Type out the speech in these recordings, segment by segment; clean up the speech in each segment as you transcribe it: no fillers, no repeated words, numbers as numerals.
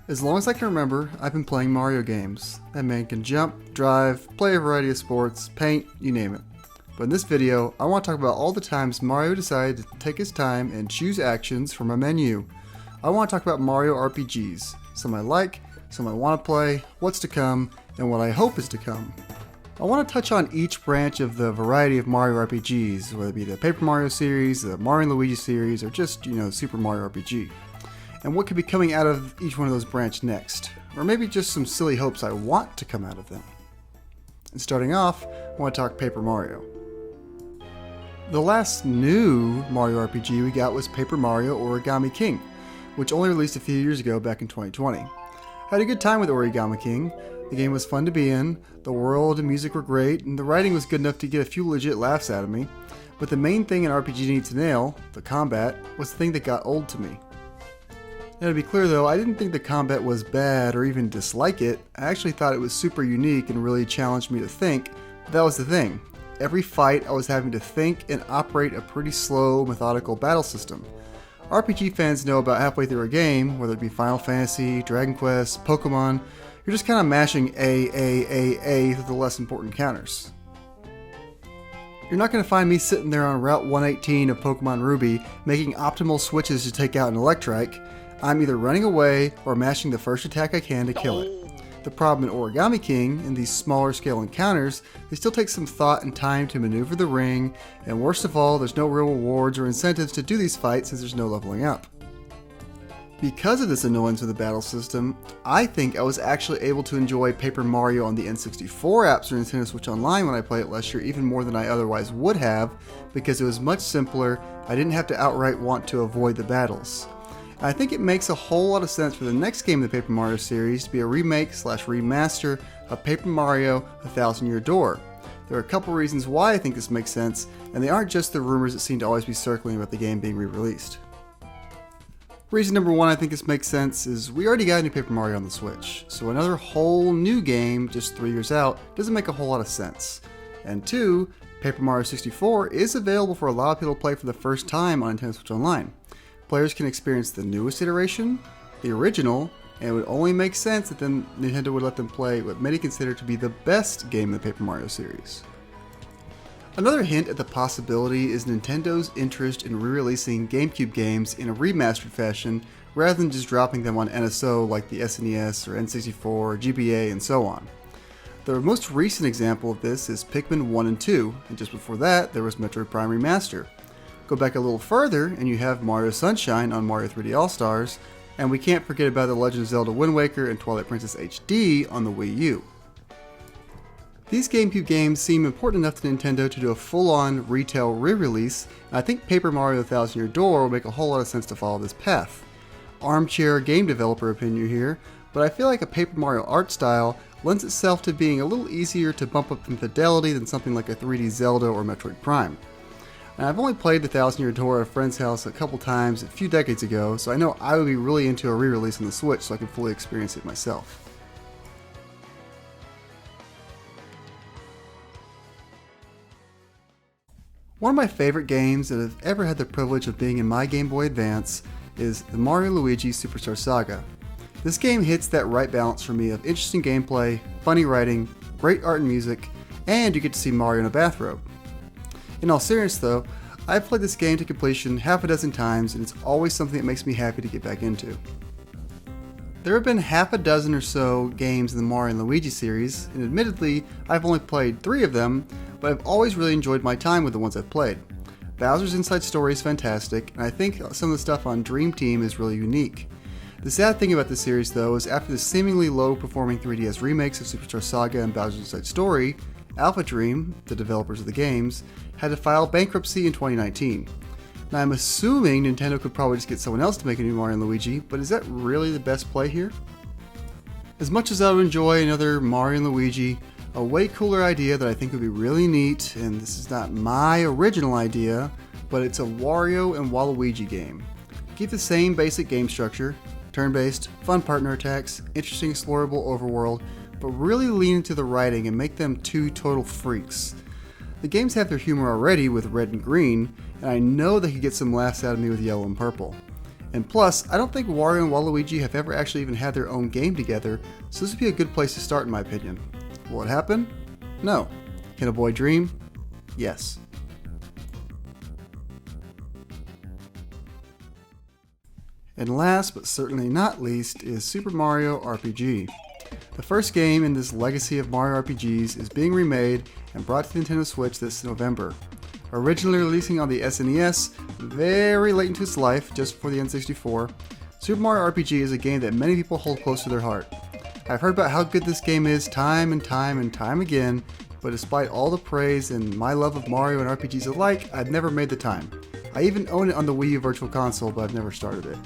As long as I can remember, I've been playing Mario games. That man can jump, drive, play a variety of sports, paint, you name it. But in this video, I want to talk about all the times Mario decided to take his time and choose actions from a menu. I want to talk about Mario RPGs, some I like, some I want to play, what's to come, and what I hope is to come. I want to touch on each branch of the variety of Mario RPGs, whether it be the Paper Mario series, the Mario and Luigi series, or just, Super Mario RPG. And what could be coming out of each one of those branches next. Or maybe just some silly hopes I want to come out of them. And starting off, I want to talk Paper Mario. The last new Mario RPG we got was Paper Mario Origami King, which only released a few years ago back in 2020. I had a good time with Origami King. The game was fun to be in, the world and music were great, and the writing was good enough to get a few legit laughs out of me. But the main thing an RPG needs to nail, the combat, was the thing that got old to me. Now to be clear though, I didn't think the combat was bad or even dislike it. I actually thought it was super unique and really challenged me to think, but that was the thing. Every fight I was having to think and operate a pretty slow, methodical battle system. RPG fans know about halfway through a game, whether it be Final Fantasy, Dragon Quest, Pokemon, you're just kind of mashing A through the less important counters. You're not going to find me sitting there on Route 118 of Pokemon Ruby making optimal switches to take out an Electrike. I'm either running away or mashing the first attack I can to kill it. The problem in Origami King, in these smaller scale encounters, they still take some thought and time to maneuver the ring, and worst of all, there's no real rewards or incentives to do these fights since there's no leveling up. Because of this annoyance with the battle system, I think I was actually able to enjoy Paper Mario on the N64 apps or Nintendo Switch Online when I played it last year even more than I otherwise would have, because it was much simpler. I didn't have to outright want to avoid the battles. I think it makes a whole lot of sense for the next game in the Paper Mario series to be a remake/remaster of Paper Mario: A Thousand Year Door. There are a couple reasons why I think this makes sense, and they aren't just the rumors that seem to always be circling about the game being re-released. Reason number one I think this makes sense is we already got a new Paper Mario on the Switch, so another whole new game just 3 years out doesn't make a whole lot of sense. And two, Paper Mario 64 is available for a lot of people to play for the first time on Nintendo Switch Online. Players can experience the newest iteration, the original, and it would only make sense that then Nintendo would let them play what many consider to be the best game in the Paper Mario series. Another hint at the possibility is Nintendo's interest in re-releasing GameCube games in a remastered fashion rather than just dropping them on NSO like the SNES or N64 or GBA and so on. The most recent example of this is Pikmin 1 and 2, and just before that there was Metroid Prime Remaster. Go back a little further and you have Mario Sunshine on Mario 3D All-Stars, and we can't forget about The Legend of Zelda Wind Waker and Twilight Princess HD on the Wii U. These GameCube games seem important enough to Nintendo to do a full-on retail re-release, and I think Paper Mario: A Thousand Year Door will make a whole lot of sense to follow this path. Armchair game developer opinion here, but I feel like a Paper Mario art style lends itself to being a little easier to bump up in fidelity than something like a 3D Zelda or Metroid Prime. And I've only played the Thousand Year Door at a friend's house a couple times a few decades ago, so I know I would be really into a re-release on the Switch so I could fully experience it myself. One of my favorite games that have ever had the privilege of being in my Game Boy Advance is the Mario Luigi Superstar Saga. This game hits that right balance for me of interesting gameplay, funny writing, great art and music, and you get to see Mario in a bathrobe. In all seriousness though, I've played this game to completion half a dozen times and it's always something that makes me happy to get back into. There have been half a dozen or so games in the Mario and Luigi series, and admittedly I've only played 3 of them, but I've always really enjoyed my time with the ones I've played. Bowser's Inside Story is fantastic, and I think some of the stuff on Dream Team is really unique. The sad thing about this series though is after the seemingly low performing 3DS remakes of Superstar Saga and Bowser's Inside Story, Alpha Dream, the developers of the games, had to file bankruptcy in 2019. Now I'm assuming Nintendo could probably just get someone else to make a new Mario and Luigi, but is that really the best play here? As much as I would enjoy another Mario and Luigi, a way cooler idea that I think would be really neat, and this is not my original idea, but it's a Wario and Waluigi game. Keep the same basic game structure, turn-based, fun partner attacks, interesting explorable overworld, but really lean into the writing and make them 2 total freaks. The games have their humor already with red and green, and I know they could get some laughs out of me with yellow and purple. And plus, I don't think Wario and Waluigi have ever actually even had their own game together, so this would be a good place to start in my opinion. Will it happen? No. Can a boy dream? Yes. And last but certainly not least is Super Mario RPG. The first game in this legacy of Mario RPGs is being remade and brought to the Nintendo Switch this November. Originally releasing on the SNES very late into its life, just before the N64, Super Mario RPG is a game that many people hold close to their heart. I've heard about how good this game is time and time again, but despite all the praise and my love of Mario and RPGs alike, I've never made the time. I even own it on the Wii U Virtual Console, but I've never started it.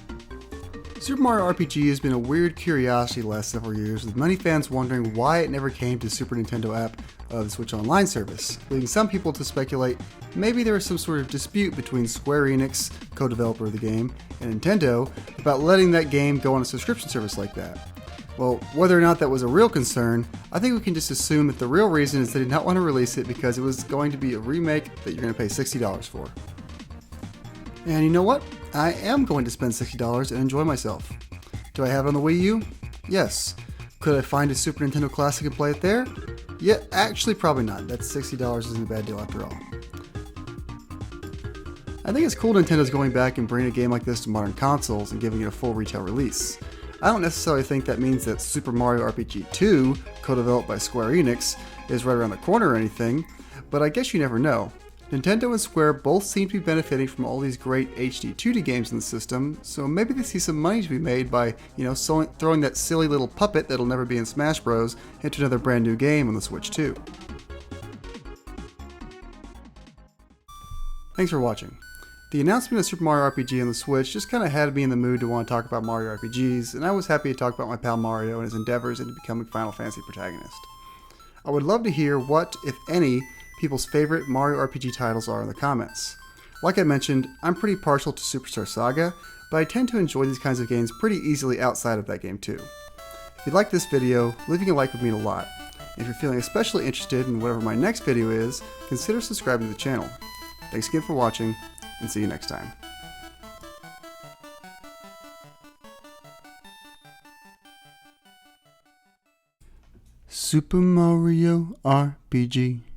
Super Mario RPG has been a weird curiosity the last several years, with many fans wondering why it never came to the Super Nintendo app of the Switch Online service, leading some people to speculate maybe there was some sort of dispute between Square Enix, co-developer of the game, and Nintendo about letting that game go on a subscription service like that. Well, whether or not that was a real concern, I think we can just assume that the real reason is they did not want to release it because it was going to be a remake that you're going to pay $60 for. And you know what? I am going to spend $60 and enjoy myself. Do I have it on the Wii U? Yes. Could I find a Super Nintendo Classic and play it there? Yeah, actually probably not. That $60 isn't a bad deal after all. I think it's cool Nintendo's going back and bringing a game like this to modern consoles and giving it a full retail release. I don't necessarily think that means that Super Mario RPG 2, co-developed by Square Enix, is right around the corner or anything, but I guess you never know. Nintendo and Square both seem to be benefiting from all these great HD 2D games in the system, so maybe they see some money to be made by, throwing that silly little puppet that'll never be in Smash Bros. Into another brand new game on the Switch 2. Thanks for watching. The announcement of Super Mario RPG on the Switch just kind of had me in the mood to want to talk about Mario RPGs, and I was happy to talk about my pal Mario and his endeavors into becoming Final Fantasy protagonist. I would love to hear what, if any, people's favorite Mario RPG titles are in the comments. Like I mentioned, I'm pretty partial to Superstar Saga, but I tend to enjoy these kinds of games pretty easily outside of that game too. If you like this video, leaving a like would mean a lot. If you're feeling especially interested in whatever my next video is, consider subscribing to the channel. Thanks again for watching, and see you next time. Super Mario RPG.